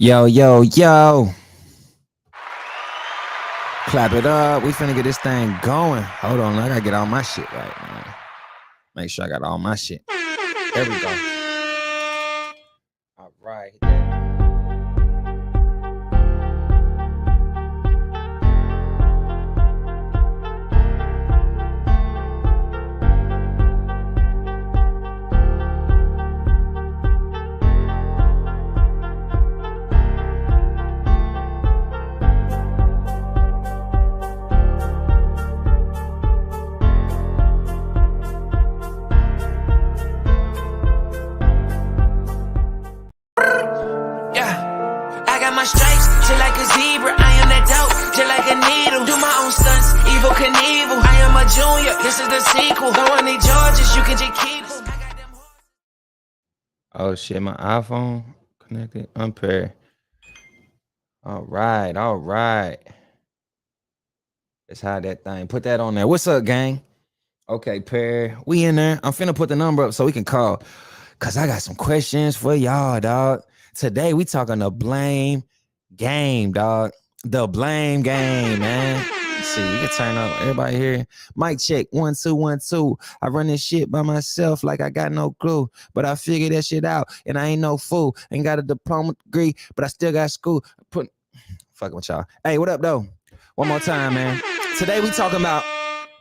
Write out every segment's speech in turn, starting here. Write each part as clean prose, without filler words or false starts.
Yo, yo, yo. Clap it up. We finna get this thing going. Hold on, I gotta get all my shit right, man. Make sure I got all my shit. There we go. All right. My stripes, just like a zebra, I am that dope, just like a needle. Do my own stunts, evil Knievel. I am a junior, this is the sequel. Don't want any Georges, you can just keep them. Oh shit, my iPhone connected, unpaired. All right. Let's hide that thing. Put that on there. What's up, gang? Okay, pair. We in there. I'm finna put the number up so we can call. Cause I got some questions for y'all, dog. Today we talking the blame game, dog. The blame game, man. Let's see, you can turn up. Everybody here. Mic check. 1 2 1 2. I run this shit by myself like I got no clue. But I figured that shit out. And I ain't no fool. Ain't got a diploma degree, but I still got school. Fucking with y'all. Hey, what up, though? One more time, man. Today we talking about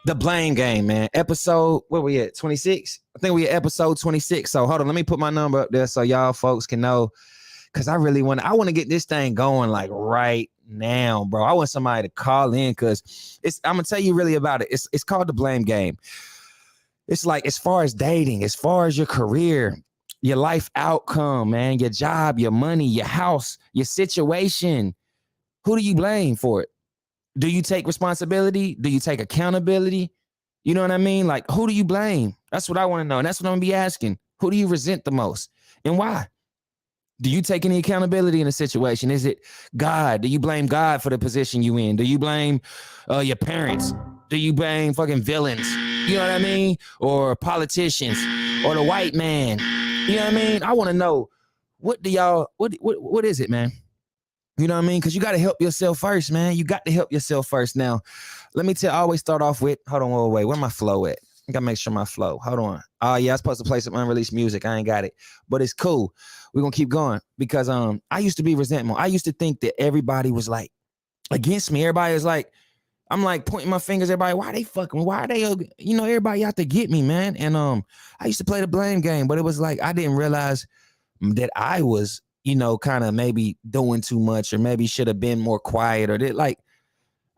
the blame game, man. Episode, where we at? 26? I think we at episode 26. So hold on, let me put my number up there so y'all folks can know. Cause I want to get this thing going like right now, bro. I want somebody to call in because I'm gonna tell you really about it. It's called the blame game. It's like as far as dating, as far as your career, your life outcome, man, your job, your money, your house, your situation. Who do you blame for it? Do you take responsibility? Do you take accountability? You know what I mean? Like, who do you blame? That's what I want to know. And that's what I'm gonna be asking. Who do you resent the most and why? Do you take any accountability in a situation? Is it God? Do you blame God for the position you in? Do you blame your parents? Do you blame fucking villains? You know what I mean? Or politicians or the white man? You know what I mean? I want to know what is it, man? You know what I mean? Because you got to help yourself first, man. You got to help yourself first. Now, let me tell you, I always start off with, hold on, wait, where my flow at? I gotta make sure my flow. Hold on. Oh yeah, I'm supposed to play some unreleased music. I ain't got it, but it's cool. We're gonna keep going because I used to be resentful. I used to think that everybody was like against me. Everybody was like, I'm like pointing my fingers. Everybody, why are they, everybody out to get me, man. And I used to play the blame game, but it was like I didn't realize that I was, kind of maybe doing too much or maybe should have been more quiet or like.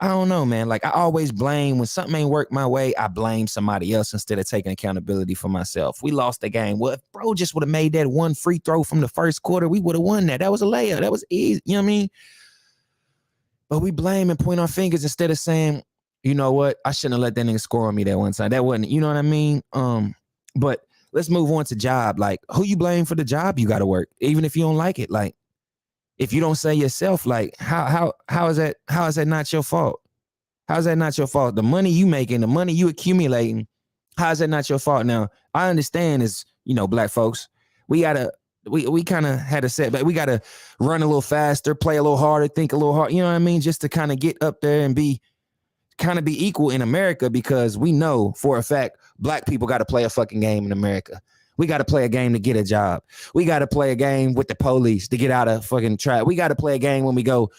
I don't know, man. Like I always blame when something ain't worked my way, I blame somebody else instead of taking accountability for myself. We lost the game. Well, if bro just would have made that one free throw from the first quarter, we would have won that. That was a layup. That was easy. You know what I mean? But we blame and point our fingers instead of saying, you know what? I shouldn't have let that nigga score on me that one time. That wasn't, you know what I mean? But let's move on to job. Like who you blame for the job you got to work, even if you don't like it. Like, if you don't say yourself, like how is that not your fault? How is that not your fault? The money you making, the money you accumulating, how is that not your fault? Now, I understand is, black folks, we kind of had a setback. We gotta run a little faster, play a little harder, think a little hard, you know what I mean? Just to kind of get up there and be equal in America, because we know for a fact black people gotta play a fucking game in America. We got to play a game to get a job. We got to play a game with the police to get out of fucking trap. We got to play a game when we go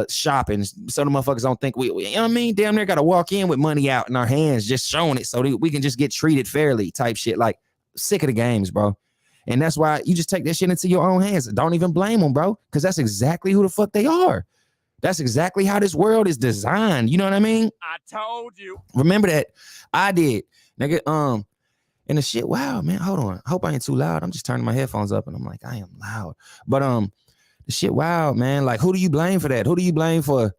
shopping. So the motherfuckers don't think we, you know what I mean? Damn near got to walk in with money out in our hands, just showing it so that we can just get treated fairly type shit. Like sick of the games, bro. And that's why you just take that shit into your own hands. Don't even blame them, bro. Because that's exactly who the fuck they are. That's exactly how this world is designed. You know what I mean? I told you. Remember that? I did. Nigga, and the shit, wow, man, hold on. I hope I ain't too loud. I'm just turning my headphones up and I'm like, I am loud. But the shit, wow, man. Like, who do you blame for that? Who do you blame for?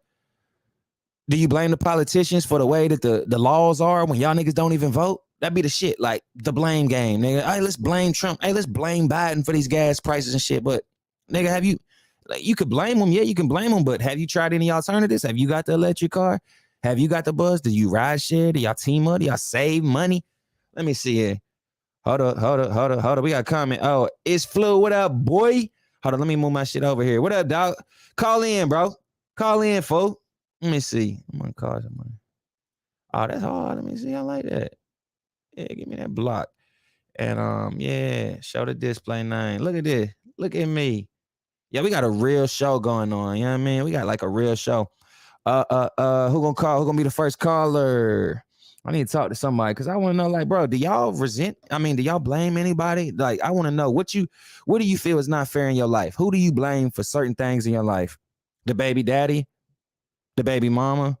Do you blame the politicians for the way that the laws are when y'all niggas don't even vote? That'd be the shit, like the blame game, nigga. Hey, let's blame Trump. Hey, let's blame Biden for these gas prices and shit. But, nigga, have you, like, you could blame them. Yeah, you can blame them. But have you tried any alternatives? Have you got the electric car? Have you got the bus? Do you ride share? Do y'all team up? Do y'all save money? Let me see here. Hold up. We got a comment. Oh, it's Flu. What up, boy? Hold on, let me move my shit over here. What up, dog? Call in, bro. Call in, fool. Let me see. I'm gonna call somebody. Oh, that's hard. Let me see. I like that. Yeah, give me that block. And yeah, show the display name. Look at this. Look at me. Yeah, we got a real show going on. You know what I mean? We got like a real show. Who gonna call? Who gonna be the first caller? I need to talk to somebody because I want to know, like, bro, do y'all do y'all blame anybody? Like, I want to know what do you feel is not fair in your life? Who do you blame for certain things in your life? The baby daddy, the baby mama.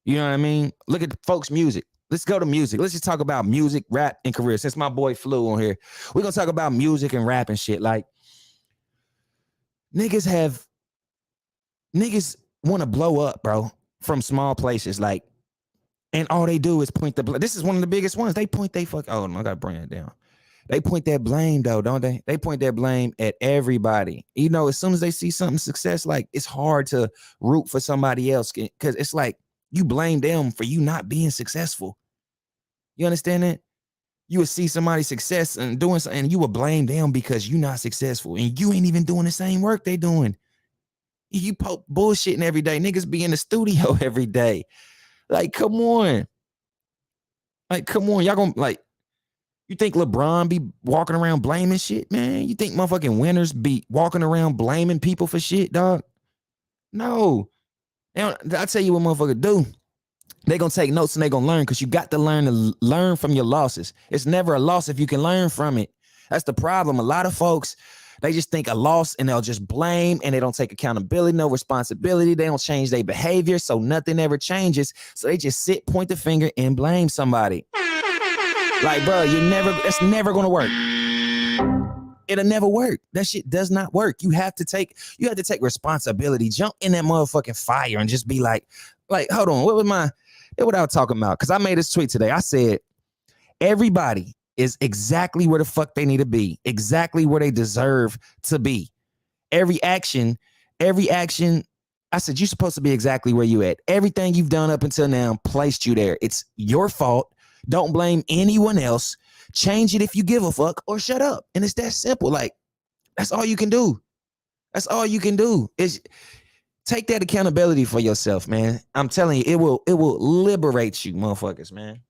You know what I mean? Look at the folks' music. Let's go to music. Let's just talk about music, rap, and career. Since my boy Flew on here, we're gonna talk about music and rap and shit. Like, niggas want to blow up, bro, from small places. Like, and all they do is point the blame. This is one of the biggest ones. They point they fuck. Oh, no, I gotta bring it down. They point that blame though, don't they? They point that blame at everybody. You know, as soon as they see something success, like, it's hard to root for somebody else because it's like you blame them for you not being successful. You understand that? You would see somebody's success and doing something, and you would blame them because you're not successful and you ain't even doing the same work they doing. You bullshitting every day. Niggas be in the studio every day. Like, come on. Like, come on. Y'all gonna, like, you think LeBron be walking around blaming shit, man? You think motherfucking winners be walking around blaming people for shit, dog? No. Now, I'll tell you what motherfucker do. They gonna take notes and they gonna learn because you got to learn from your losses. It's never a loss if you can learn from it. That's the problem. A lot of folks, they just think a loss and they'll just blame and they don't take accountability, no responsibility. They don't change their behavior, so nothing ever changes. So they just sit, point the finger, and blame somebody. Like, bro, that's never gonna work. It'll never work. That shit does not work. You have to take responsibility. Jump in that motherfucking fire and just be like, hold on, what I was talking about? Because I made this tweet today. I said, everybody is exactly where the fuck they need to be, exactly where they deserve to be. Every action, I said, you're supposed to be exactly where you at. Everything you've done up until now placed you there. It's your fault. Don't blame anyone else. Change it if you give a fuck, or shut up. And it's that simple. Like, that's all you can do. That's all you can do is take that accountability for yourself, man. I'm telling you, it will liberate you, motherfuckers, man.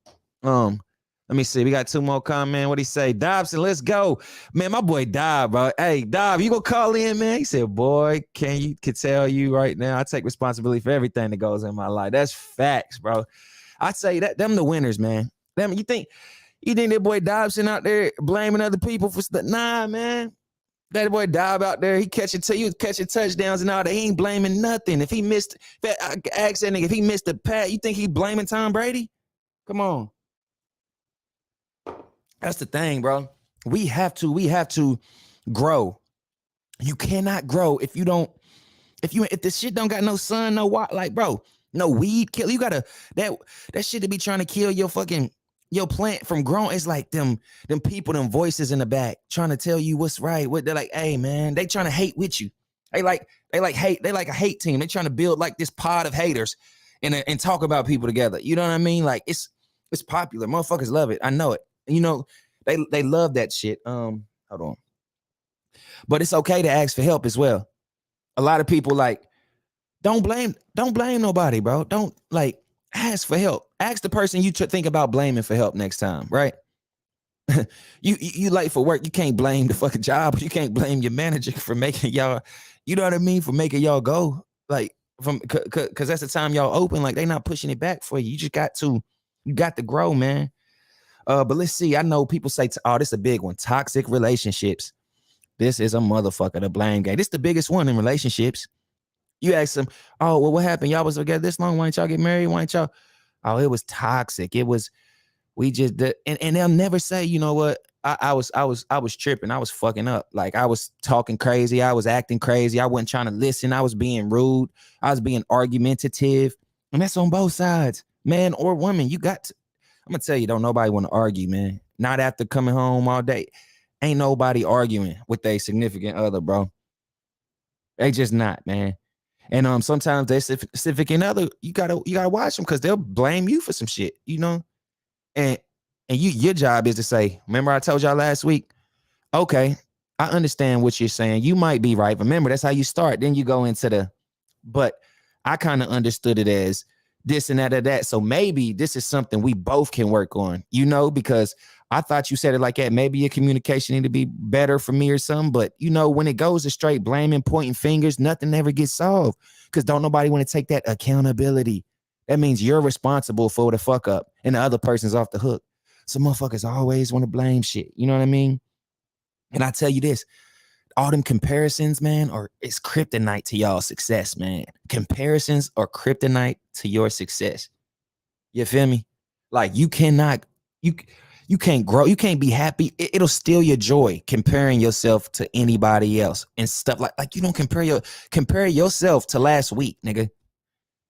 Let me see. We got two more comments. What he say? Dobson, let's go. Man, my boy Dob, bro. Hey, Dob, you gonna call in, man? He said, boy, can tell you right now, I take responsibility for everything that goes in my life. That's facts, bro. I'd say that them the winners, man. Them, you think that boy Dobson out there blaming other people for stuff? Nah, man. That boy Dob out there, he was catching touchdowns and all that. He ain't blaming nothing. If he missed, I asked that nigga, if he missed a pat, you think he blaming Tom Brady? Come on. That's the thing, bro. We have to grow. You cannot grow if this shit don't got no sun, no water, like, bro, no weed kill. You gotta that shit to be trying to kill your plant from growing. It's like them people, them voices in the back trying to tell you what's right. What they're like, hey man, they trying to hate with you. They like a hate team. They trying to build like this pod of haters and talk about people together. You know what I mean? Like, it's popular. Motherfuckers love it. I know it. You know, they love that shit. Hold on. But it's okay to ask for help as well. A lot of people, like, don't blame nobody, bro. Don't, like, ask for help. Ask the person you think about blaming for help next time, right? you late for work. You can't blame the fucking job. You can't blame your manager for making y'all, you know what I mean, for making y'all go, like, from because that's the time y'all open. Like, they not pushing it back for you. You got to grow, man. But let's see. I know people say, oh, this is a big one. Toxic relationships. This is a motherfucker, the blame game. This is the biggest one in relationships. You ask them, oh, well, what happened? Y'all was together this long. Why didn't y'all get married? Why didn't y'all? Oh, it was toxic. It was, we just did. And they'll never say, you know what? I was tripping. I was fucking up. Like, I was talking crazy. I was acting crazy. I wasn't trying to listen. I was being rude. I was being argumentative. And that's on both sides, man or woman. I'm going to tell you, don't nobody want to argue, man. Not after coming home all day. Ain't nobody arguing with their significant other, bro. They just not, man. And sometimes they significant other, you gotta watch them because they'll blame you for some shit, you know. And your job is to say, remember I told y'all last week, okay, I understand what you're saying. You might be right. Remember, that's how you start. Then you go into the, but I kind of understood it as this and that or that. So maybe this is something we both can work on, because I thought you said it like that. Maybe your communication need to be better for me or something. But when it goes to straight blaming, pointing fingers, nothing ever gets solved because don't nobody want to take that accountability. That means you're responsible for the fuck up and the other person's off the hook. So motherfuckers always want to blame shit. You know what I mean? And I tell you this, all them comparisons, man, it's kryptonite to y'all success, man. Comparisons are kryptonite to your success. You feel me? Like you cannot, you can't grow, you can't be happy. It'll steal your joy comparing yourself to anybody else and stuff like you don't compare yourself to last week, nigga.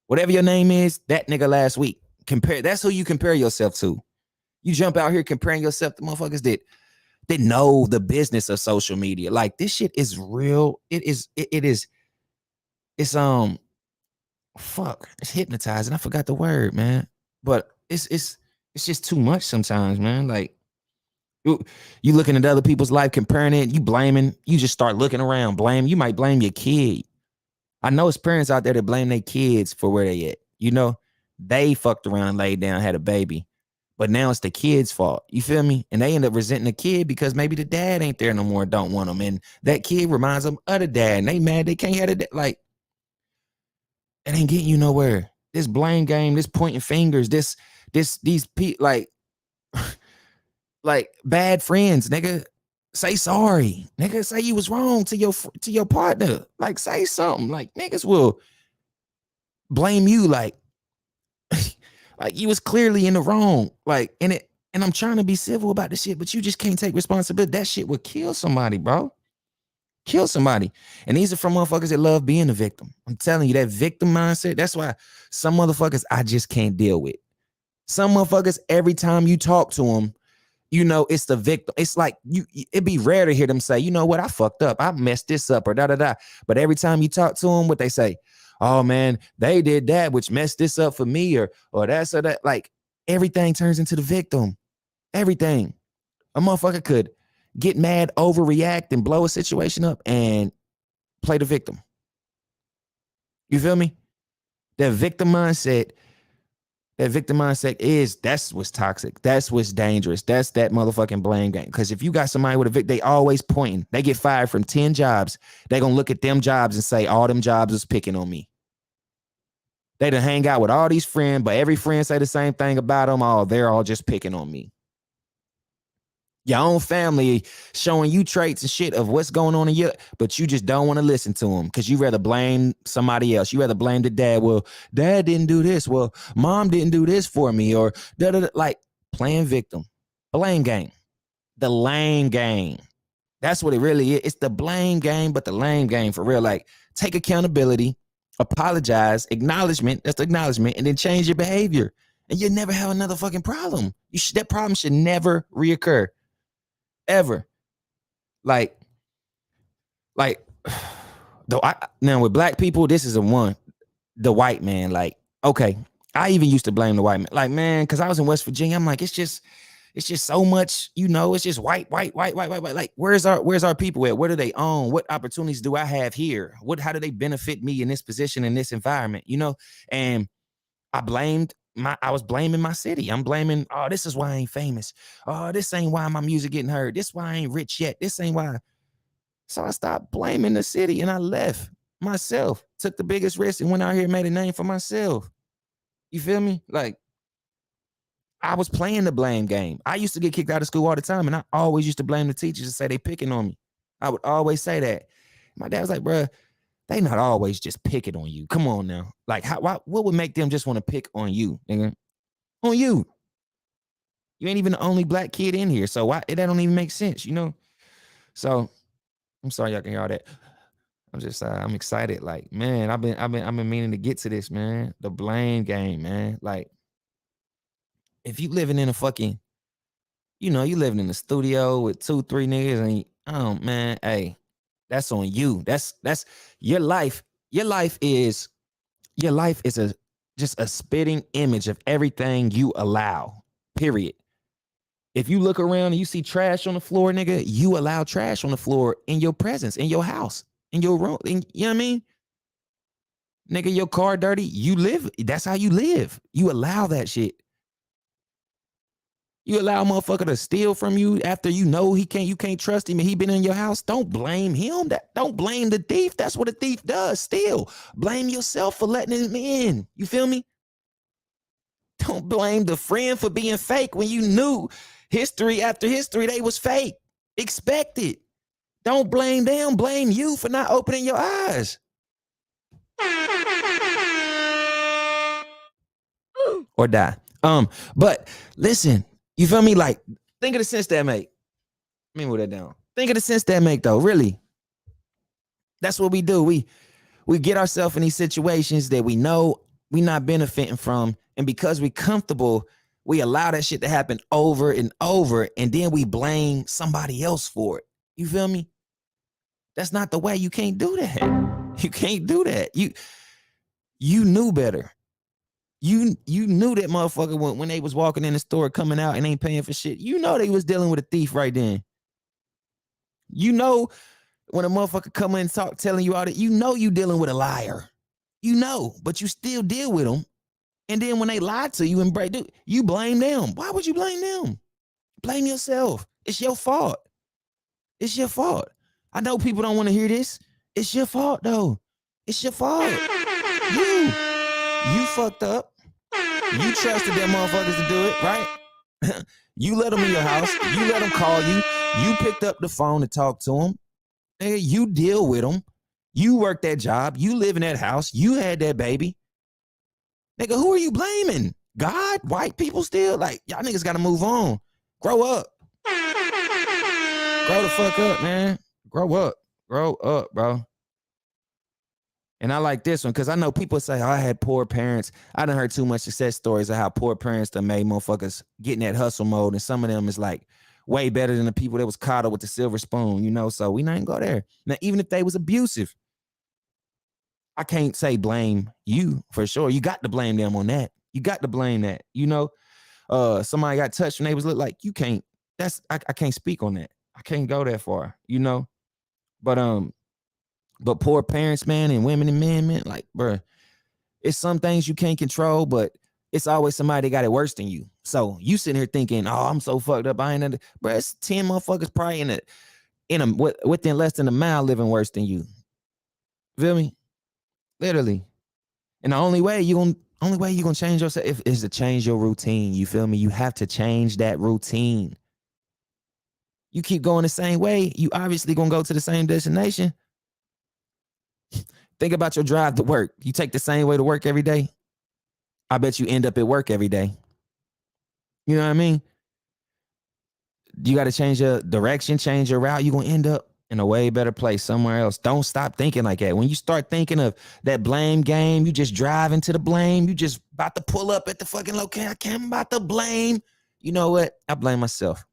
Whatever your name is, that nigga last week. That's who you compare yourself to. You jump out here comparing yourself to motherfuckers that know the business of social media. Like this shit is real. It's fuck. It's hypnotizing. I forgot the word, man. But it's just too much sometimes, man. Like you looking at other people's life, comparing it, you blaming, you just start looking around, you might blame your kid. I know it's parents out there that blame their kids for where they at. They fucked around, laid down, had a baby. But now it's the kid's fault. You feel me? And they end up resenting the kid because maybe the dad ain't there no more, don't want them. And that kid reminds them of the dad. And they mad they can't have the dad. Like, it ain't getting you nowhere. This blame game, this pointing fingers, these people, like bad friends, nigga. Say sorry. Nigga, say you was wrong to your partner. Like, say something. Like, niggas will blame you like you was clearly in the wrong. Like, and I'm trying to be civil about this shit, but you just can't take responsibility. That shit would kill somebody, bro. Kill somebody. And these are from motherfuckers that love being a victim. I'm telling you, that victim mindset, that's why some motherfuckers I just can't deal with. Some motherfuckers, every time you talk to them, it's the victim. It's like it'd be rare to hear them say, you know what, I fucked up. I messed this up or da-da-da. But every time you talk to them, what they say, oh man, they did that, which messed this up for me or that's or that. Like everything turns into the victim. Everything. A motherfucker could get mad, overreact, and blow a situation up and play the victim. You feel me? That victim mindset that's what's toxic. That's what's dangerous. That's that motherfucking blame game. Because if you got somebody with a victim, they always pointing. They get fired from 10 jobs. They gonna look at them jobs and say, all them jobs is picking on me. They done hang out with all these friends, but every friend say the same thing about them. Oh, they're all just picking on me. Your own family showing you traits and shit of what's going on in you, but you just don't want to listen to them because you rather blame somebody else. You rather blame the dad. Well, dad didn't do this. Well, mom didn't do this for me, or like playing victim. Blame game. The lame game. That's what it really is. It's the blame game, but the lame game for real. Like, take accountability, apologize, acknowledgement. That's the acknowledgement, and then change your behavior. And you'll never have another fucking problem. That problem should never reoccur. Ever. Like now with black people, this is the white man. Like, okay, I even used to blame the white man. Like, man, because I was in West Virginia, I'm like, it's just so much, it's just white. Like, where's our people at? What do they own? What opportunities do I have here? How do they benefit me in this position, in this environment? And I was blaming my city. I'm blaming, oh, this is why I ain't famous. Oh, this ain't why my music getting heard. This why I ain't rich yet. This ain't why. So I stopped blaming the city and I left myself, took the biggest risk and went out here and made a name for myself. You feel me? Like, I was playing the blame game. I used to get kicked out of school all the time and I always used to blame the teachers and say they picking on me. I would always say that. My dad was like, bruh, they not always just picking on you. Come on now. Like, what would make them just want to pick on you, nigga? On you. You ain't even the only black kid in here. So that don't even make sense, So I'm sorry y'all can hear all that. I'm just I'm excited. Like, man, I've been meaning to get to this, man. The blame game, man. Like, if you living in a fucking, you living in a studio with 2-3 niggas and man, hey, that's on you. That's your life. Your life is just a spitting image of everything you allow. Period. If you look around and you see trash on the floor, nigga, you allow trash on the floor in your presence, in your house, in your room. You know what I mean? Nigga, your car dirty, you live. That's how you live. You allow that shit. You allow a motherfucker to steal from you after you know you can't trust him and he been in your house. Don't blame him. Don't blame the thief. That's what a thief does, steal. Blame yourself for letting him in. You feel me? Don't blame the friend for being fake when you knew history after history they was fake. Expect it. Don't blame them. Blame you for not opening your eyes. Or die. But listen, you feel me? Like, think of the sense that make. Let me move that down. Think of the sense that make, though. Really. That's what we do. We get ourselves in these situations that we know we not benefiting from. And because we comfortable, we allow that shit to happen over and over. And then we blame somebody else for it. You feel me? That's not the way. You can't do that. You can't do that. You knew better. You knew that motherfucker when they was walking in the store coming out and ain't paying for shit. You know they was dealing with a thief right then. You know when a motherfucker come in and talk telling you all that, you know you dealing with a liar. You know, but you still deal with them. And then when they lie to you and break, dude, you blame them. Why would you blame them? Blame yourself. It's your fault. It's your fault. I know people don't want to hear this. It's your fault though. It's your fault. You fucked up. You trusted them motherfuckers to do it, right? You let them in your house. You let them call you. You picked up the phone to talk to them. Nigga, you deal with them. You work that job. You live in that house. You had that baby. Nigga, who are you blaming? God? White people still? Like, y'all niggas gotta move on. Grow up. Grow the fuck up, man. Grow up. Grow up, bro. And I like this one because I know people say, oh, I had poor parents. I done heard too much success stories of how poor parents done made motherfuckers get in that hustle mode. And some of them is like way better than the people that was coddled with the silver spoon, you know? So we not even go there. Now, even if they was abusive, I can't say blame you for sure. You got to blame them on that. You got to blame that. You know, somebody got touched when they was like, you can't, I can't speak on that. I can't go that far, you know? But poor parents, man, and women and men, man, like, bro, it's some things you can't control, but it's always somebody that got it worse than you. So you sitting here thinking, oh, I'm so fucked up. I ain't under, bro, it's 10 motherfuckers probably within less than a mile living worse than you. Feel me? Literally. And the only way you gonna change yourself is to change your routine. You feel me? You have to change that routine. You keep going the same way, you obviously gonna go to the same destination. Think about your drive to work. You take the same way to work every day. I bet you end up at work every day. You know what I mean? You got to change your direction, change your route. You're going to end up in a way better place somewhere else. Don't stop thinking like that. When you start thinking of that blame game, you just drive into the blame. You just about to pull up at the fucking location. I'm about to blame. You know what? I blame myself.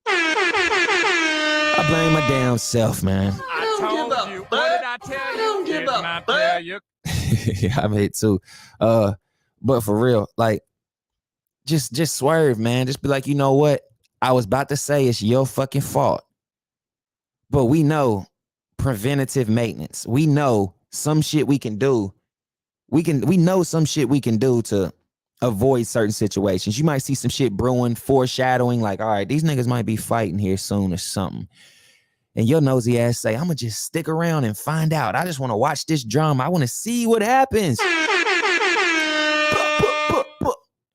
I blame my damn self, man. I told you. What did I tell you? I don't give up, but yeah, I made too. But for real, like, just swerve, man. Just be like, you know what? I was about to say it's your fucking fault. But we know preventative maintenance. We know some shit we can do. We know some shit we can do to avoid certain situations. You might see some shit brewing, foreshadowing, like, all right, these niggas might be fighting here soon or something. And your nosy ass say, I'm going to just stick around and find out. I just want to watch this drama. I want to see what happens.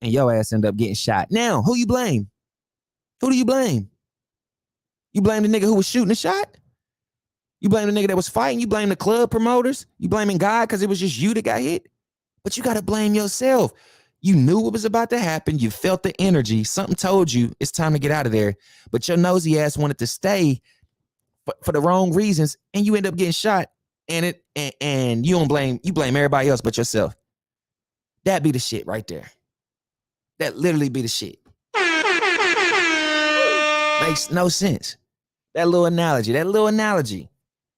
And your ass end up getting shot. Now, who you blame? Who do you blame? You blame the nigga who was shooting the shot? You blame the nigga that was fighting? You blame the club promoters? You blaming God because it was just you that got hit? But you got to blame yourself. You knew what was about to happen. You felt the energy. Something told you it's time to get out of there. But your nosy ass wanted to stay for the wrong reasons, and you end up getting shot, and you blame everybody else but yourself. That be the shit right there. That literally be the shit. Makes no sense. That little analogy.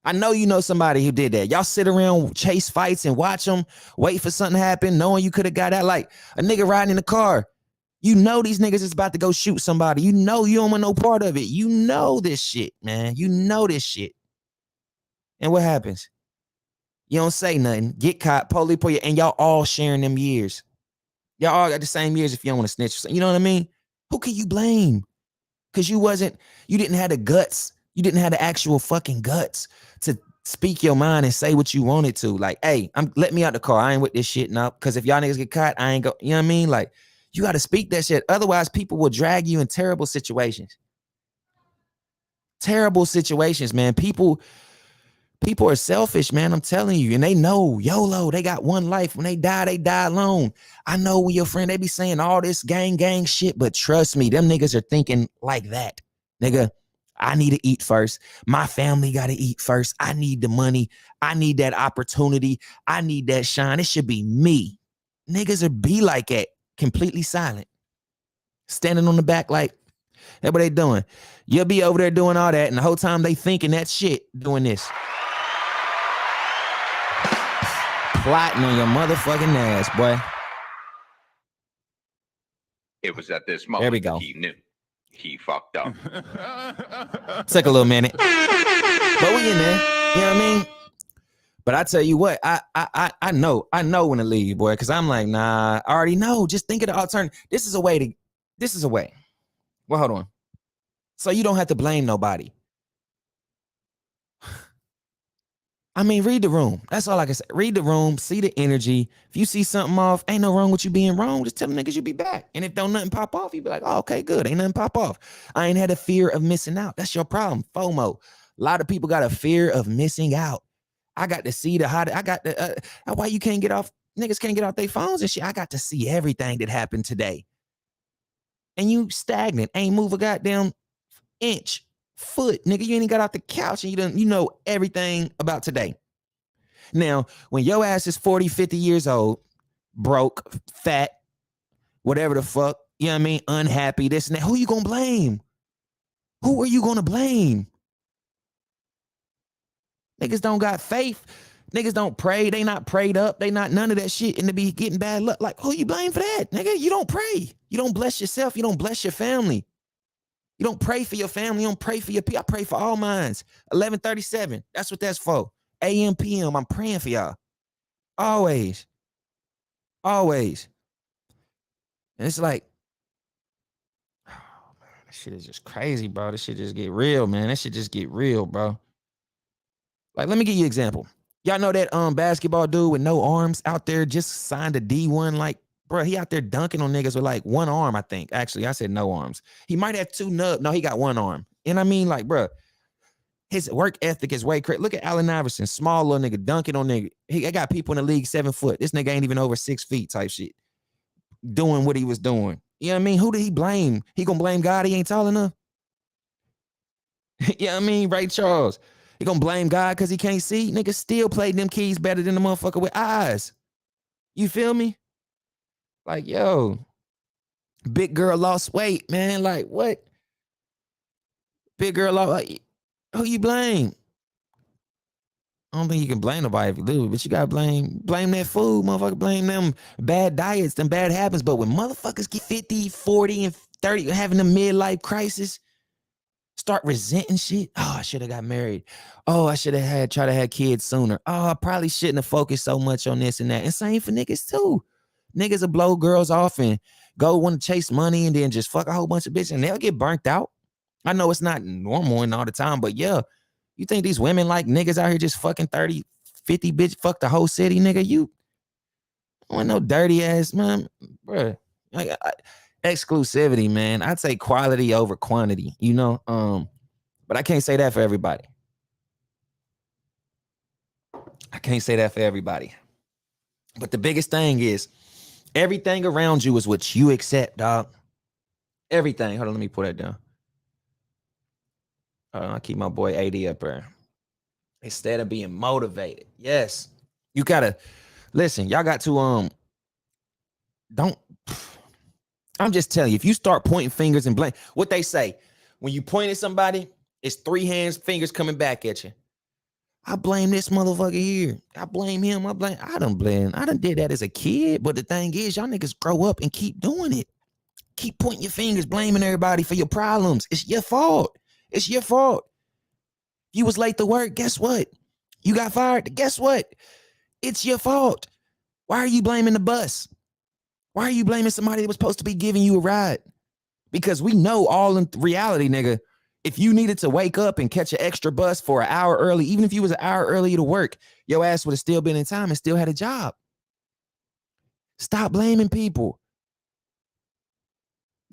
I know you know somebody who did that. Y'all sit around, chase fights and watch them, wait for something to happen, knowing you could have got out. Like a nigga riding in the car, You know these niggas is about to go shoot somebody. You know you don't want no part of it. You know this shit, man. You know this shit. And what happens? You don't say nothing. Get caught, police pull you, and y'all all sharing them years. Y'all all got the same years if you don't want to snitch. You know what I mean? Who can you blame? Because you didn't have the guts. You didn't have the actual fucking guts to speak your mind and say what you wanted to. Like, hey, let me out the car. I ain't with this shit now. Because if y'all niggas get caught, I ain't go. You know what I mean? Like, you got to speak that shit. Otherwise, people will drag you in terrible situations. Terrible situations, man. People are selfish, man. I'm telling you. And they know YOLO. They got one life. When they die alone. I know when your friend, they be saying all this gang shit, but trust me, them niggas are thinking like that. Nigga, I need to eat first. My family got to eat first. I need the money. I need that opportunity. I need that shine. It should be me. Niggas are be like that. Completely silent. Standing on the back like, that's what they doing. You'll be over there doing all that, and the whole time they thinking that shit, doing this. Plotting on your motherfucking ass, boy. It was at this moment there we go. He knew he fucked up. Took a little minute, but we in there. You know what I mean? But I tell you what, I know when to leave, boy, because I'm like, nah, I already know. Just think of the alternative. This is a way. Well, hold on. So you don't have to blame nobody. I mean, read the room. That's all I can say. Read the room, see the energy. If you see something off, ain't no wrong with you being wrong. Just tell them niggas you be back. And if don't nothing pop off, you be like, oh, okay, good. Ain't nothing pop off. I ain't had a fear of missing out. That's your problem. FOMO. A lot of people got a fear of missing out. I got to see why you can't get off, niggas can't get off their phones and shit. I got to see everything that happened today. And you stagnant, ain't move a goddamn inch, foot, nigga. You ain't got off the couch and you know everything about today. Now, when your ass is 40, 50 years old, broke, fat, whatever the fuck, you know what I mean, unhappy, this and that, who you gonna blame? Who are you gonna blame? Niggas don't got faith. Niggas don't pray. They not prayed up. They not none of that shit. And to be getting bad luck. Like, who you blame for that? Nigga, you don't pray. You don't bless yourself. You don't bless your family. You don't pray for your family. You don't pray for your people. I pray for all mines. 11:37. That's what that's for. AM, PM. I'm praying for y'all. Always. Always. And it's like, oh, man, this shit is just crazy, bro. This shit just get real, man. That shit just get real, bro. Like, let me give you an example. Y'all know that basketball dude with no arms out there just signed a D1. Like, bro, he out there dunking on niggas with like one arm, I think. Actually, I said no arms. He might have two nubs. No, he got one arm. And I mean, like, bro, his work ethic is way crazy. Look at Allen Iverson, small little nigga, dunking on nigga. I got people in the league 7 foot. This nigga ain't even over 6 feet type shit. Doing what he was doing. You know what I mean? Who did he blame? He gonna blame God he ain't tall enough? You know what I mean? Ray Charles. He gonna blame God because he can't see? Nigga still played them keys better than the motherfucker with eyes. You feel me? Like, yo, big girl lost weight, man. Like, what? Big girl lost, like, who you blame? I don't think you can blame nobody if you do, but you gotta blame that food, motherfucker. Blame them bad diets, them bad habits. But when motherfuckers get 50, 40, and 30, having a midlife crisis, start resenting shit. Oh, I should have got married. Oh, I should have tried to have kids sooner. Oh, I probably shouldn't have focused so much on this and that. And same for niggas too. Niggas will blow girls off and go want to chase money and then just fuck a whole bunch of bitches and they'll get burnt out. I know it's not normal and all the time, but yeah, you think these women like niggas out here just fucking 30, 50 bitch, fuck the whole city, nigga? You want no dirty ass, man, bro. Like, exclusivity, man. I'd say quality over quantity, you know? But I can't say that for everybody. I can't say that for everybody. But the biggest thing is everything around you is what you accept, dog. Everything. Hold on, let me pull that down. I'll keep my boy AD up there. Instead of being motivated. Yes. You gotta listen, y'all got to I'm just telling you, if you start pointing fingers and blame, what they say, when you point at somebody, it's 3 hands, fingers coming back at you. I blame this motherfucker here. I blame him. I done did that as a kid. But the thing is, y'all niggas grow up and keep doing it. keep pointing your fingers, blaming everybody for your problems. It's your fault. It's your fault. You was late to work. Guess what? You got fired. Guess what? It's your fault. Why are you blaming the bus? Why are you blaming somebody that was supposed to be giving you a ride? Because we know all in reality, nigga, if you needed to wake up and catch an extra bus for an hour early, even if you was an hour early to work, your ass would have still been in time and still had a job. Stop blaming people.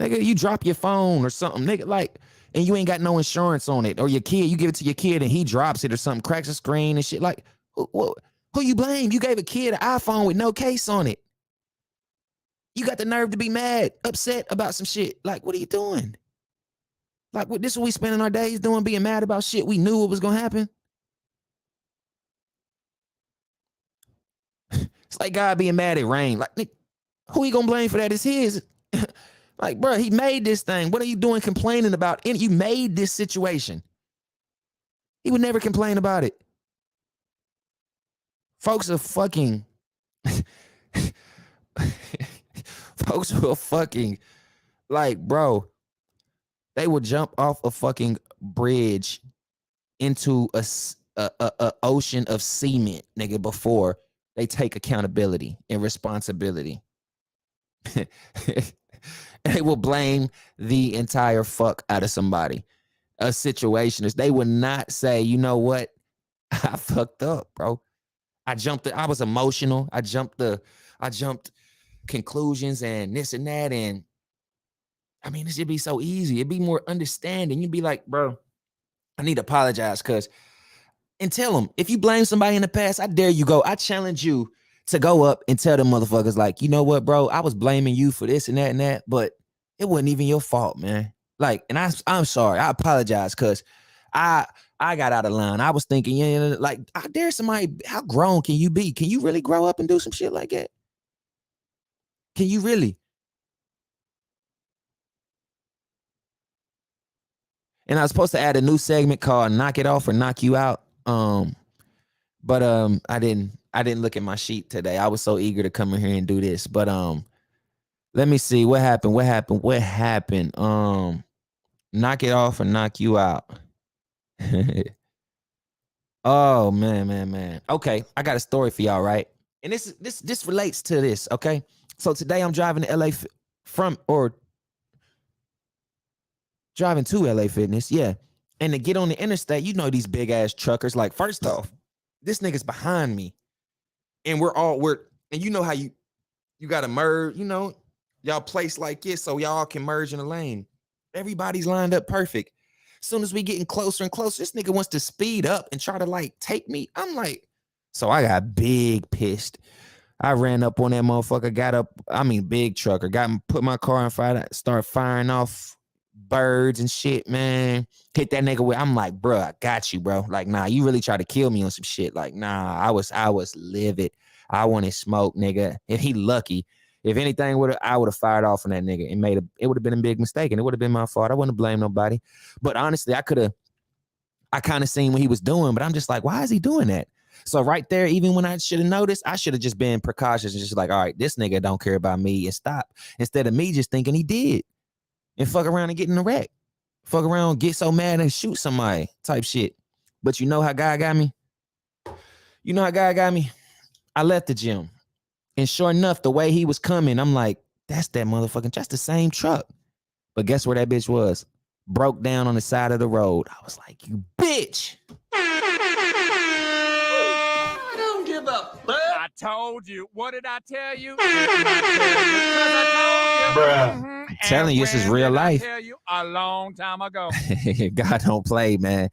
Nigga, you drop your phone or something, nigga, like, and you ain't got no insurance on it. Or your kid, you give it to your kid and he drops it or something, cracks the screen and shit. Like, who you blame? You gave a kid an iPhone with no case on it. You got the nerve to be mad, upset about some shit. Like, what are you doing? Like, this is what we spending our days doing, being mad about shit we knew it was gonna happen. It's like God being mad at rain. Like, Nick, who he gonna blame for that? It's his. Like, bro, he made this thing. What are you doing complaining about? And you made this situation. He would never complain about it. Folks are fucking. Folks will fucking, like, bro, they will jump off a fucking bridge into a ocean of cement, nigga, before they take accountability and responsibility. They will blame the entire fuck out of somebody, a situationist. They would not say, you know what? I fucked up, bro. I was emotional. I jumped conclusions and this and that. And I mean, this should be so easy. It'd be more understanding. You'd be like, bro, I need to apologize and tell them, if you blame somebody in the past, I dare you go. I challenge you to go up and tell them motherfuckers like, you know what, bro, I was blaming you for this and that, but it wasn't even your fault, man. Like, and I'm sorry. I apologize because I got out of line. I was thinking, yeah, like, I dare somebody. How grown can you be? Can you really grow up and do some shit like that? Can you really? And I was supposed to add a new segment called "Knock It Off or Knock You Out." But I didn't look at my sheet today. I was so eager to come in here and do this. But let me see what happened. Knock it off or knock you out. Oh man. Okay, I got a story for y'all, right? And this relates to this, okay? So today I'm driving to LA driving to LA Fitness, yeah. And to get on the interstate, you know these big ass truckers. Like, first off, this nigga's behind me, and and you know how you gotta merge, you know, y'all place like this so y'all can merge in the lane. Everybody's lined up perfect. As soon as we getting closer and closer, this nigga wants to speed up and try to like take me. I'm like, so I got big pissed. I ran up on that motherfucker, big trucker, put my car on fire, start firing off birds and shit, man. Hit that nigga with, I'm like, bro, I got you, bro. Like, nah, you really try to kill me on some shit. Like, nah, I was livid. I wanted smoke, nigga. And he lucky. If anything I would have fired off on that nigga and it would have been a big mistake and it would have been my fault. I wouldn't blame nobody. But honestly, I kind of seen what he was doing, but I'm just like, why is he doing that? So right there, even when I should have noticed, I should have just been precautious and just like, all right, this nigga don't care about me and stop. Instead of me just thinking he did and fuck around and get in a wreck. Fuck around, get so mad and shoot somebody type shit. But you know how God got me? I left the gym. And sure enough, the way he was coming, I'm like, that's the same truck. But guess where that bitch was? Broke down on the side of the road. I was like, you bitch. I don't give a fuck. I told you. What did I tell you? I told you. Bruh. I'm telling you, this is real life. I tell you a long time ago. God don't play, man.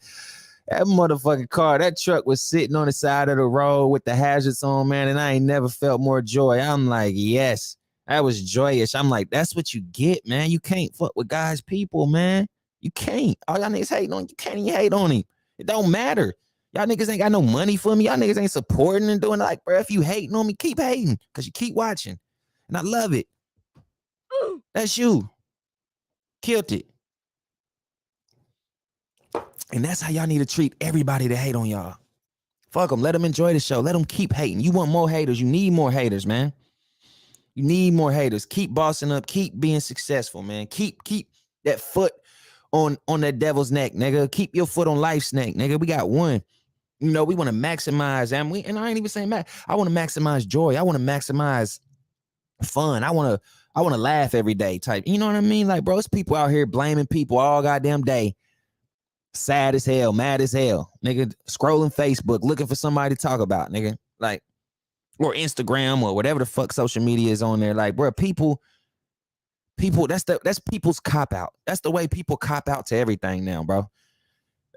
That motherfucking car, that truck was sitting on the side of the road with the hazards on, man, and I ain't never felt more joy. I'm like, yes, that was joyous. I'm like, that's what you get, man. You can't fuck with God's people, man. You can't. All y'all niggas hating on you can't even hate on him. It don't matter. Y'all niggas ain't got no money for me. Y'all niggas ain't supporting and doing like, bro, if you hating on me, keep hating because you keep watching. And I love it. That's you. Killed it. And that's how y'all need to treat everybody that hate on y'all. Fuck them. Let them enjoy the show. Let them keep hating. You want more haters. You need more haters, man. You need more haters. Keep bossing up. Keep being successful, man. Keep that foot on that devil's neck, nigga. Keep your foot on life's neck, nigga. We got one. You know, we want to maximize, and I ain't even saying I want to maximize joy. I want to maximize fun. I want to laugh every day type. You know what I mean? Like, bro, it's people out here blaming people all goddamn day. Sad as hell, mad as hell, nigga, scrolling Facebook, looking for somebody to talk about, nigga. Like, or Instagram or whatever the fuck social media is on there. Like, bro, people, that's people's cop out. That's the way people cop out to everything now, bro.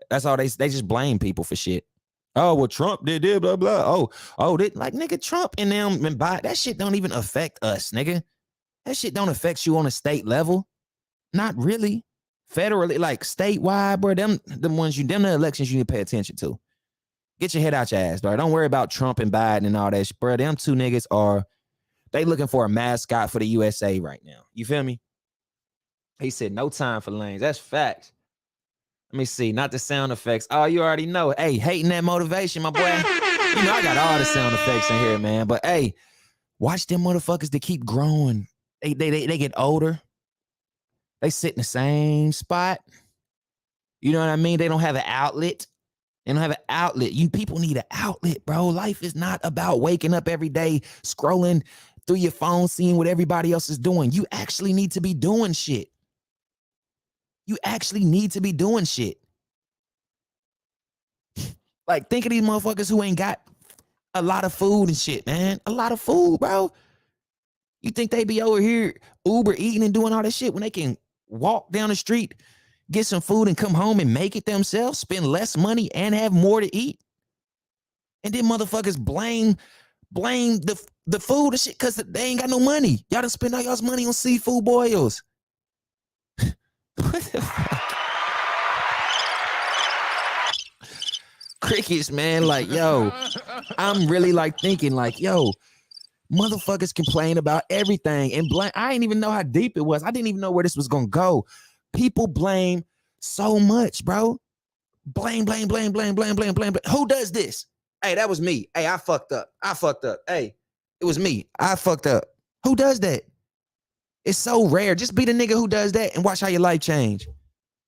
That's all they just blame people for shit. Oh, well, Trump did blah blah. Like, nigga, Trump and them and Biden, that shit don't even affect us, nigga. That shit don't affect you on a state level. Not really. Federally, like statewide, bro, them the elections you need to pay attention to. Get your head out your ass, bro. Don't worry about Trump and Biden and all that shit, bro. Them two niggas they looking for a mascot for the USA right now. You feel me? He said no time for lanes. That's facts. Let me see, not the sound effects. Oh, you already know. Hey, hating that motivation, my boy. You know I got all the sound effects in here, man. But hey, watch them motherfuckers that keep growing. They get older. They sit in the same spot. You know what I mean? They don't have an outlet. They don't have an outlet. You people need an outlet, bro. Life is not about waking up every day, scrolling through your phone, seeing what everybody else is doing. You actually need to be doing shit. You actually need to be doing shit. Like, think of these motherfuckers who ain't got a lot of food and shit, man. A lot of food, bro. You think they be over here Uber eating and doing all that shit when they can walk down the street, get some food and come home and make it themselves, spend less money and have more to eat? And then motherfuckers blame the food and shit because they ain't got no money. Y'all done spend all y'all's money on seafood boils. What the fuck? Crickets, man. Like, yo, I'm really like thinking like, yo, motherfuckers complain about everything and blame. I didn't even know how deep it was. I didn't even know where this was gonna go. People blame so much, bro. Blame. Who does this? Hey, that was me. Hey, I fucked up. Hey, it was me. I fucked up. Who does that? It's so rare. Just be the nigga who does that and watch how your life change.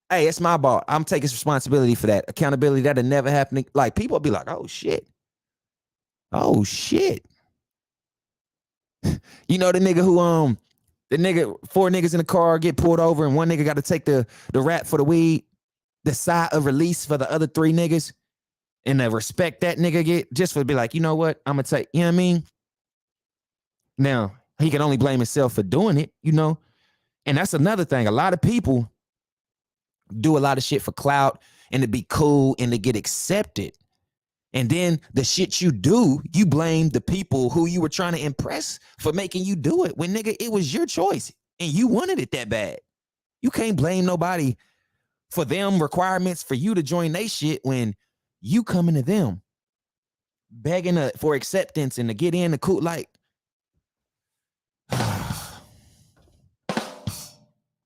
Hey, it's my fault. I'm taking responsibility for that. Accountability, that'll never happen. Like, people be like, oh shit. Oh shit. You know the nigga who four niggas in the car get pulled over and one nigga got to take the rap for the weed, the side of release for the other three niggas, and the respect that nigga get just for be like, you know what, I'm gonna take, you know what I mean? Now, he can only blame himself for doing it, you know? And that's another thing. A lot of people do a lot of shit for clout and to be cool and to get accepted. And then the shit you do, you blame the people who you were trying to impress for making you do it. When, nigga, it was your choice and you wanted it that bad. You can't blame nobody for them requirements for you to join they shit when you coming to them begging for acceptance and to get in the cool, like,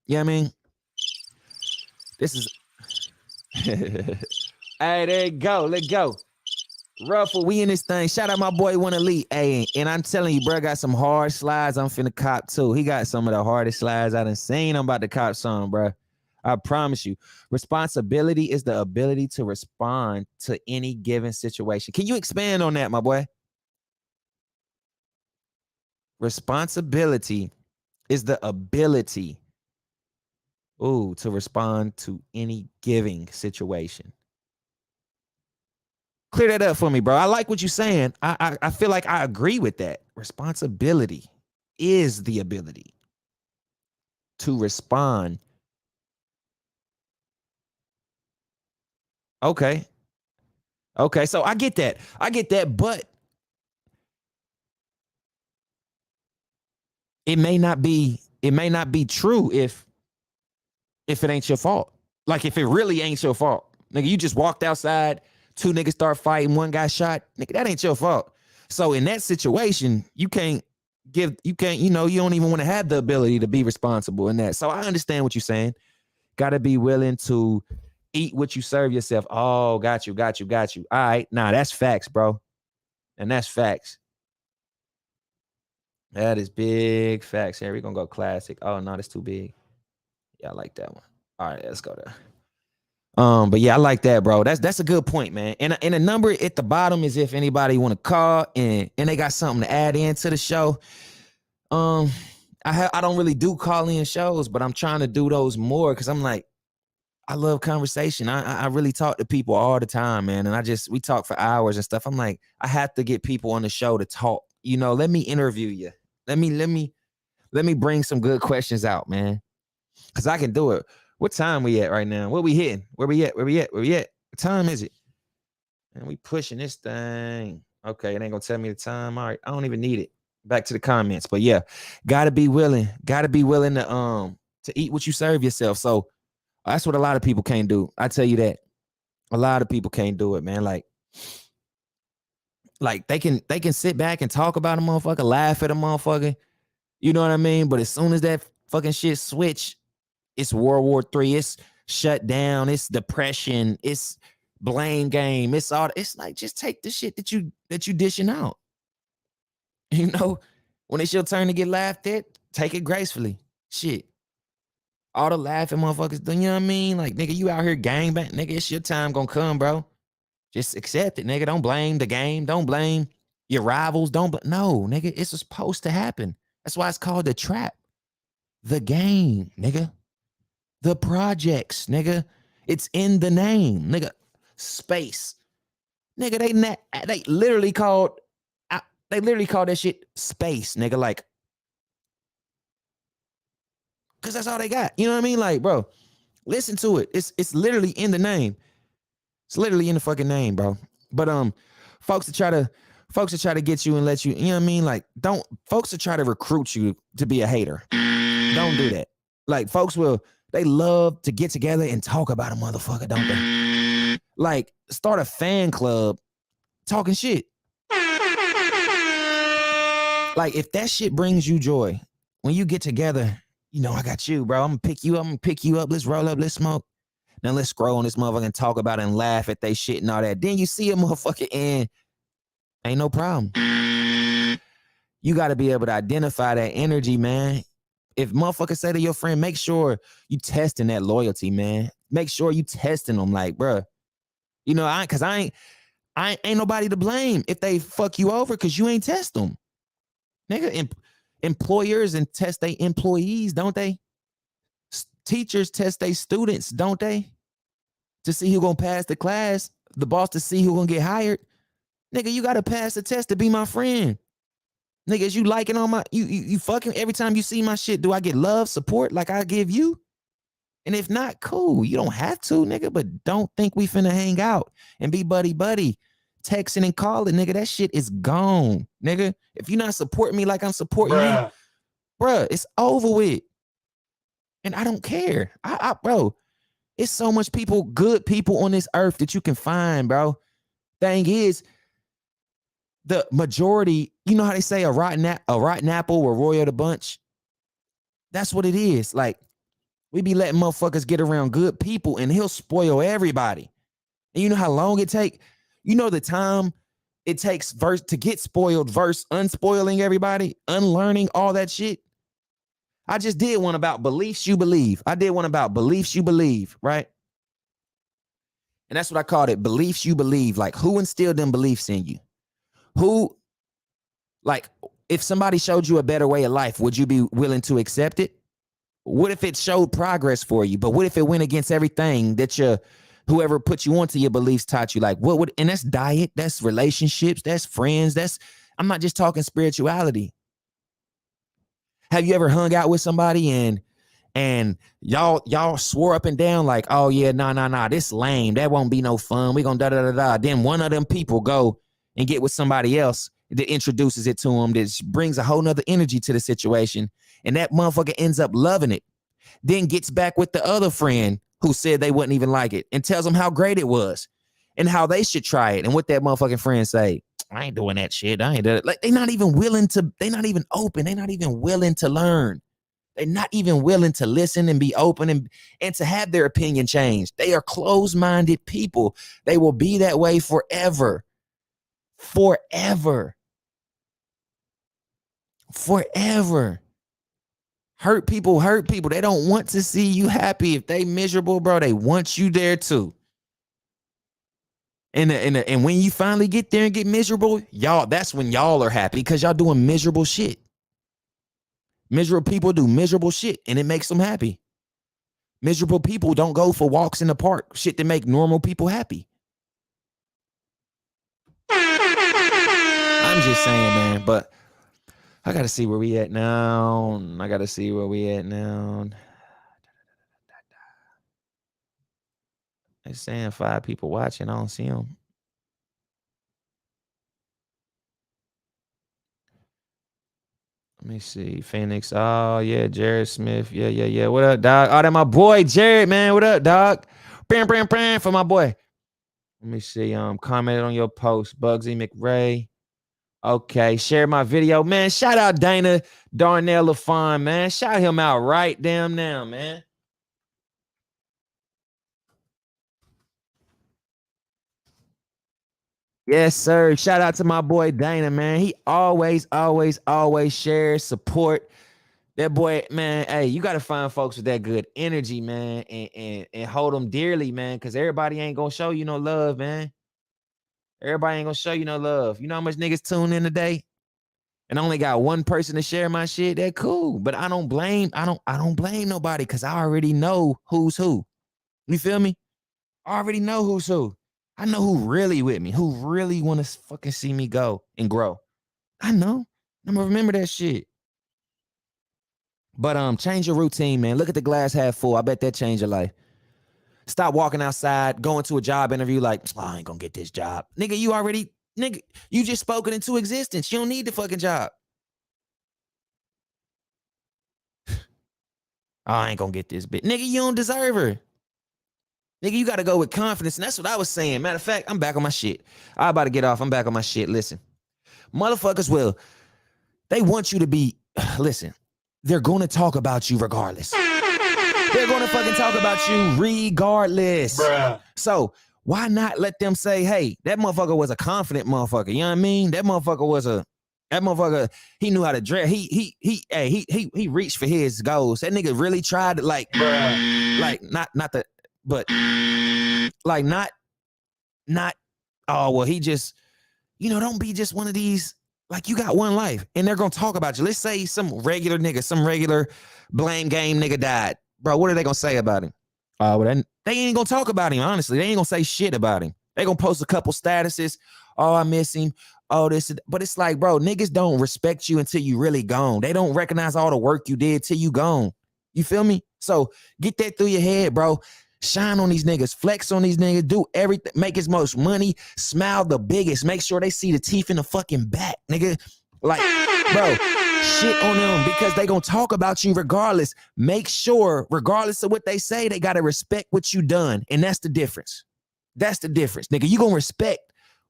yeah, I mean, this is, hey, there you go, let's go. Ruffled, we in this thing. Shout out my boy One Elite. Hey, and I'm telling you, bro, got some hard slides. I'm finna cop too. He got some of the hardest slides I done seen. I'm about to cop some, bro. I promise you. Responsibility is the ability to respond to any given situation. Can you expand on that, my boy? Responsibility is the ability, to respond to any given situation. Clear that up for me, bro. I like what you're saying. I feel like I agree with that. Responsibility is the ability to respond. Okay. So I get that. But it may not be true if it ain't your fault. Like, if it really ain't your fault. Nigga, you just walked outside, two niggas start fighting, one guy shot. Nigga, that ain't your fault. So in that situation, you don't even want to have the ability to be responsible in that. So I understand what you're saying. Got to be willing to eat what you serve yourself. Oh, got you. All right. Nah, that's facts, bro. And that's facts. That is big facts. Here we gonna go classic. Oh no, that's too big. Yeah, I like that one. All right, let's go there. But yeah, I like that, bro. That's a good point, man. And a number at the bottom is if anybody want to call and they got something to add into the show. I don't really do call-in shows, but I'm trying to do those more because I'm like, I love conversation. I really talk to people all the time, man. And we talk for hours and stuff. I'm like, I have to get people on the show to talk. You know, let me interview you. Let me bring some good questions out, man. Cause I can do it. What time we at right now? What we hitting? Where we at? What time is it? And we pushing this thing. Okay, it ain't gonna tell me the time. All right, I don't even need it. Back to the comments. But yeah, gotta be willing to eat what you serve yourself. So that's what a lot of people can't do. I tell you that. A lot of people can't do it, man. Like they can sit back and talk about a motherfucker, laugh at a motherfucker. You know what I mean? But as soon as that fucking shit switch, it's World War III, it's shut down, it's depression, it's blame game, it's like just take the shit that you dishing out. You know, when it's your turn to get laughed at, take it gracefully. Shit. All the laughing motherfuckers, you know what I mean? Like, nigga, you out here gangbang, nigga, it's your time gonna come, bro. Just accept it, nigga. Don't blame the game. Don't blame your rivals. No, nigga, it's supposed to happen. That's why it's called the trap. The game, nigga. The projects, nigga. It's in the name, nigga. Space. Nigga, they literally called that shit space, nigga. Like, cause that's all they got. You know what I mean? Like, bro, listen to it. It's literally in the name. It's literally in the fucking name, bro. But folks that try to get you and let you, you know what I mean? Like, folks that try to recruit you to be a hater. Don't do that. Like, they love to get together and talk about a motherfucker, don't they? Like, start a fan club talking shit. Like, if that shit brings you joy, when you get together, you know, I got you, bro. I'm gonna pick you up. Let's roll up, let's smoke. Now let's scroll on this motherfucker and talk about it and laugh at they shit and all that. Then you see a motherfucker and ain't no problem. You got to be able to identify that energy, man. If motherfuckers say to your friend, make sure you testing that loyalty, man. Make sure you testing them, like, bro. You know, I ain't nobody to blame if they fuck you over because you ain't test them. Nigga, employers and test their employees, don't they? Teachers test their students, don't they? To see who gonna pass the class, the boss to see who gonna get hired. Nigga, you gotta pass the test to be my friend. Nigga, is you liking on my, you fucking every time you see my shit, do I get love, support like I give you? And if not, cool. You don't have to, nigga, but don't think we finna hang out and be buddy. Texting and calling, nigga, that shit is gone, nigga. If you're not supporting me like I'm supporting you, bruh, it's over with. And I don't care. Bro, it's so much good people on this earth that you can find, bro. Thing is, the majority, you know how they say a rotten apple will roil the bunch? That's what it is. Like, we be letting motherfuckers get around good people and he'll spoil everybody. And you know how long it take? You know the time it takes to get spoiled versus unspoiling everybody, unlearning all that shit? I just did one about beliefs you believe. I did one about beliefs you believe, right? And that's what I called it, beliefs you believe. Like, who instilled them beliefs in you? Who, like, if somebody showed you a better way of life, would you be willing to accept it? What if it showed progress for you? But what if it went against everything that whoever put you onto your beliefs taught you? Like, and that's diet, that's relationships, that's friends, I'm not just talking spirituality. Have you ever hung out with somebody and y'all swore up and down like, oh yeah, nah, this lame, that won't be no fun, we gonna da. Then one of them people go and get with somebody else that introduces it to them, that brings a whole nother energy to the situation, and that motherfucker ends up loving it, then gets back with the other friend who said they wouldn't even like it and tells them how great it was and how they should try it. And what that motherfucking friend say, I ain't doing that shit. I ain't doing it. Like, they're not even willing to, they're not even open. They're not even willing to learn. They're not even willing to listen and be open and to have their opinion changed. They are closed-minded people. They will be that way forever. Forever. Forever. Hurt people. They don't want to see you happy. If they miserable, bro, they want you there too. And when you finally get there and get miserable, y'all, that's when y'all are happy because y'all doing miserable shit. Miserable people do miserable shit and it makes them happy. Miserable people don't go for walks in the park, shit that make normal people happy. I'm just saying, man, but I gotta see where we at now. They're saying 5 people watching. I don't see them. Let me see. FEENYX. Oh, yeah. Jared Smith. Yeah. What up, dog? Oh, that my boy, Jared, man. What up, dog? Bam for my boy. Let me see. Commented on your post. Bugsy McRae. Okay. Share my video. Man, shout out Dana Darnell LaFon, man. Shout him out right damn now, man. Yes, sir. Shout out to my boy Dana, man. He always shares, support. That boy, man, hey, you got to find folks with that good energy, man, and hold them dearly, man, because everybody ain't going to show you no love, man. Everybody ain't going to show you no love. You know how much niggas tune in today? And I only got one person to share my shit? That cool. But I don't blame nobody because I already know who's who. You feel me? I already know who's who. I know who really with me, who really want to fucking see me go and grow. I know. I'm gonna remember that shit. But change your routine, man. Look at the glass half full. I bet that changed your life. Stop walking outside, going to a job interview like, oh, I ain't gonna get this job. Nigga, you just spoken into existence. You don't need the fucking job. Oh, I ain't gonna get this bitch. Nigga, you don't deserve her. Nigga, you got to go with confidence. And that's what I was saying. Matter of fact, I'm back on my shit. I'm about to get off. I'm back on my shit. Listen, motherfuckers they want you to be, listen, they're going to talk about you regardless. They're going to fucking talk about you regardless. Bruh. So why not let them say, hey, that motherfucker was a confident motherfucker. You know what I mean? That motherfucker, he knew how to dress. He reached for his goals. That nigga really tried to he just, don't be just one of these, like, you got one life and they're gonna talk about you. Let's say some regular blame game nigga died. Bro, what are they gonna say about him? They ain't gonna talk about him, honestly. They ain't gonna say shit about him. They gonna post a couple statuses. Oh, I miss him. Oh, this, but it's like, bro, niggas don't respect you until you really gone. They don't recognize all the work you did till you gone. You feel me? So get that through your head, bro. Shine on these niggas, flex on these niggas, do everything, make as much money, smile the biggest, make sure they see the teeth in the fucking back, nigga. Like, bro, shit on them because they gonna talk about you regardless. Make sure, regardless of what they say, they gotta respect what you done. And that's the difference. That's the difference, nigga. You gonna respect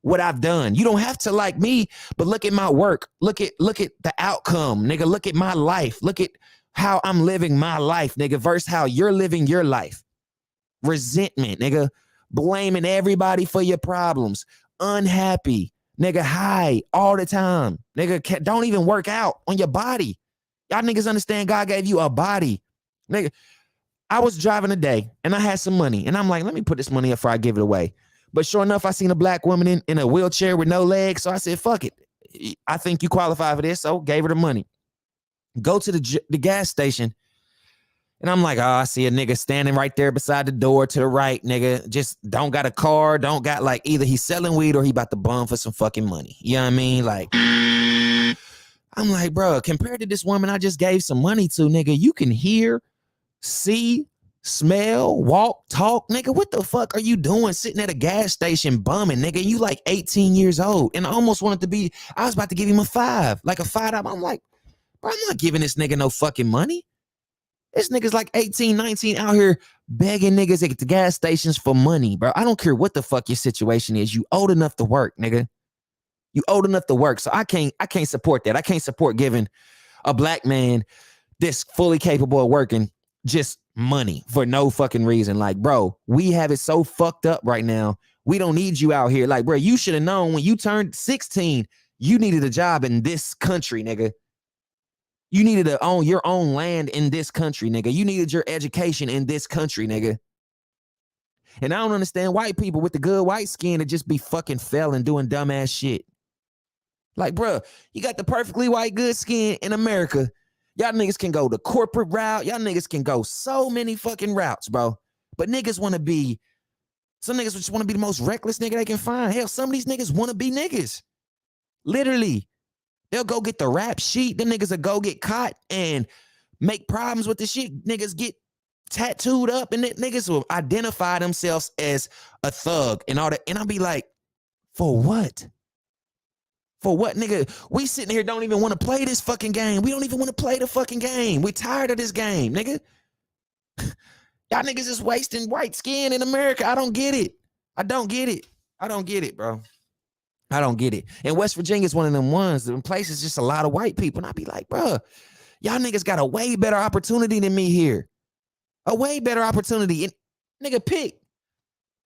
what I've done. You don't have to like me, but look at my work. Look at the outcome, nigga. Look at my life. Look at how I'm living my life, nigga, versus how you're living your life. Resentment, nigga. Blaming everybody for your problems. Unhappy, nigga. High all the time, nigga. Don't even work out on your body. Y'all niggas understand God gave you a body, nigga. I was driving today and I had some money and I'm like, let me put this money up before I give it away. But sure enough, I seen a black woman in a wheelchair with no legs. So I said, fuck it. I think you qualify for this. So gave her the money. Go to the gas station. And I'm like, oh, I see a nigga standing right there beside the door to the right, nigga. Just don't got a car, don't got, like, either he's selling weed or he about to bum for some fucking money. You know what I mean? Like, I'm like, bro, compared to this woman I just gave some money to, nigga, you can hear, see, smell, walk, talk, nigga. What the fuck are you doing sitting at a gas station bumming, nigga? You like 18 years old. And I almost wanted to be, I was about to give him a $5. I'm like, bro, I'm not giving this nigga no fucking money. This nigga's like 18, 19 out here begging niggas at the gas stations for money, bro. I don't care what the fuck your situation is. You old enough to work, nigga. You old enough to work. So I can't support that. I can't support giving a black man this fully capable of working just money for no fucking reason. Like, bro, we have it so fucked up right now. We don't need you out here. Like, bro, you should have known when you turned 16, you needed a job in this country, nigga. You needed to own your own land in this country, nigga. You needed your education in this country, nigga. And I don't understand white people with the good white skin to just be fucking failing, doing dumbass shit. Like, bro, you got the perfectly white good skin in America. Y'all niggas can go the corporate route. Y'all niggas can go so many fucking routes, bro. But niggas want to be, some niggas just want to be the most reckless nigga they can find. Hell, some of these niggas want to be niggas. Literally. They'll go get the rap sheet. Them niggas will go get caught and make problems with the shit. Niggas get tattooed up and niggas will identify themselves as a thug and all that. And I'll be like, for what? For what, nigga? We sitting here don't even want to play this fucking game. We don't even want to play the fucking game. We tired of this game, nigga. Y'all niggas is wasting white skin in America. I don't get it. I don't get it. I don't get it, bro. I don't get it. And West Virginia is one of them ones. The places just a lot of white people. And I be like, bro, y'all niggas got a way better opportunity than me here. A way better opportunity. And nigga, pick.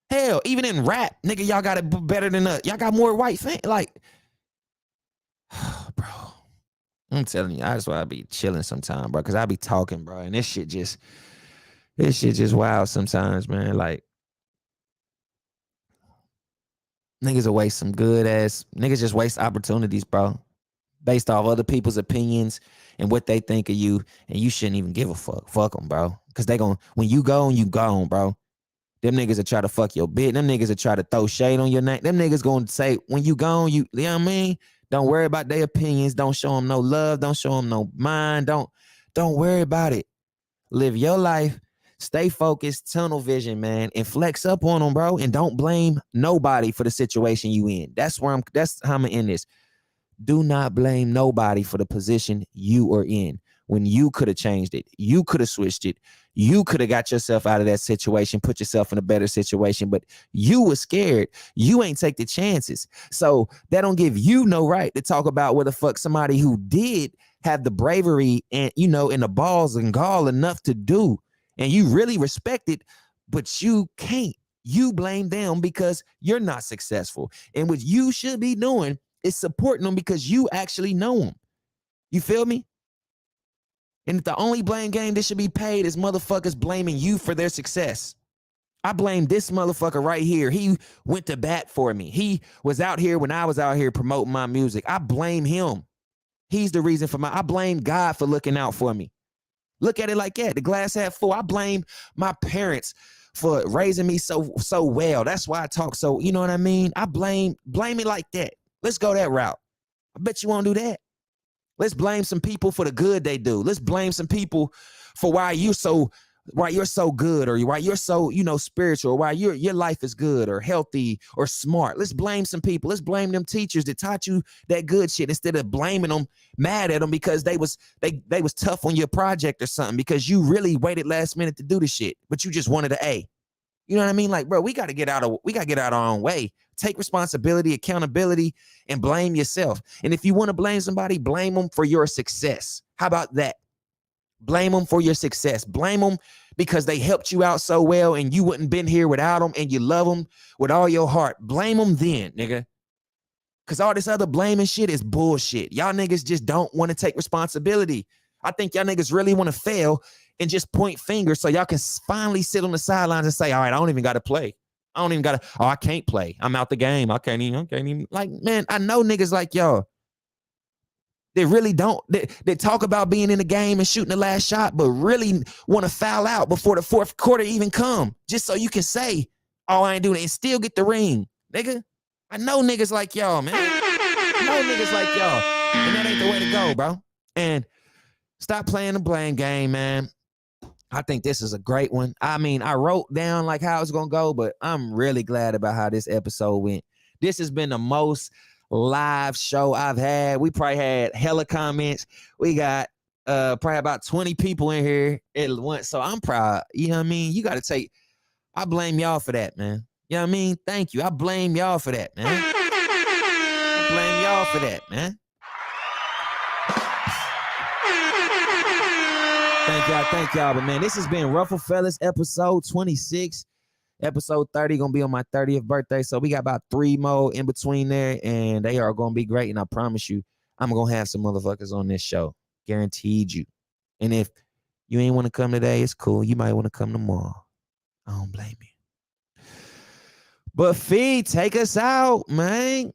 Hell, even in rap, nigga, y'all got it better than us. Y'all got more white fans. Like, bro, I'm telling you, that's why I be chilling sometime, bro. Cause I be talking, bro. And this shit just wild sometimes, man. Like, niggas will waste some good ass, niggas just waste opportunities, bro. Based off other people's opinions and what they think of you. And you shouldn't even give a fuck. Fuck them, bro. Cause they gon', when you gone, bro. Them niggas will try to fuck your bitch. Them niggas will try to throw shade on your neck. Them niggas gonna say, when you gone, you know what I mean? Don't worry about their opinions. Don't show them no love. Don't show them no mind. Don't worry about it. Live your life. Stay focused, tunnel vision, man, and flex up on them, bro. And don't blame nobody for the situation you in. That's how I'm gonna end this. Do not blame nobody for the position you are in. When you could have changed it, you could have switched it, you could have got yourself out of that situation, put yourself in a better situation, but you were scared. You ain't take the chances. So that don't give you no right to talk about what the fuck somebody who did have the bravery and, you know, and the balls and gall enough to do, and you really respect it, but you can't. You blame them because you're not successful. And what you should be doing is supporting them because you actually know them. You feel me? And the only blame game that should be paid is motherfuckers blaming you for their success. I blame this motherfucker right here. He went to bat for me. He was out here when I was out here promoting my music. I blame him. He's the reason for I blame God for looking out for me. Look at it like that. The glass half full. I blame my parents for raising me so well. That's why I talk so, you know what I mean? I blame it like that. Let's go that route. I bet you won't do that. Let's blame some people for the good they do. Let's blame some people for why you're so good, or why you're so, you know, spiritual, or why your life is good or healthy or smart. Let's blame some people. Let's blame them teachers that taught you that good shit instead of blaming them, mad at them because they was tough on your project or something because you really waited last minute to do the shit, but you just wanted an A. You know what I mean? Like, bro, we got to get out of our own way. Take responsibility, accountability, and blame yourself. And if you want to blame somebody, blame them for your success. How about that? Blame them for your success. Blame them because they helped you out so well and you wouldn't been here without them and you love them with all your heart. Blame them then, nigga. Because all this other blaming shit is bullshit. Y'all niggas just don't want to take responsibility. I think y'all niggas really want to fail and just point fingers so y'all can finally sit on the sidelines and say, all right, I don't even got to play. I can't play. I'm out the game. I can't even. Like, man, I know niggas like y'all. They really don't. They talk about being in the game and shooting the last shot, but really want to foul out before the fourth quarter even come, just so you can say, oh, I ain't doing it, and still get the ring, nigga. I know niggas like y'all, man. I know niggas like y'all. And that ain't the way to go, bro. And stop playing the blame game, man. I think this is a great one. I mean, I wrote down like how it's going to go, but I'm really glad about how this episode went. This has been the most live show I've had. We probably had hella comments. We got probably about 20 people in here at once. So I'm proud. You know what I mean? You got to I blame y'all for that, man. You know what I mean? Thank you. I blame y'all for that, man. I blame y'all for that, man. Thank y'all. But man, this has been Ruffled Fellas episode 26. Episode 30 gonna be on my 30th birthday. So we got about 3 more in between there, and they are gonna be great. And I promise you, I'm gonna have some motherfuckers on this show. Guaranteed you. And if you ain't want to come today, it's cool. You might want to come tomorrow. I don't blame you. But Fee, take us out, man.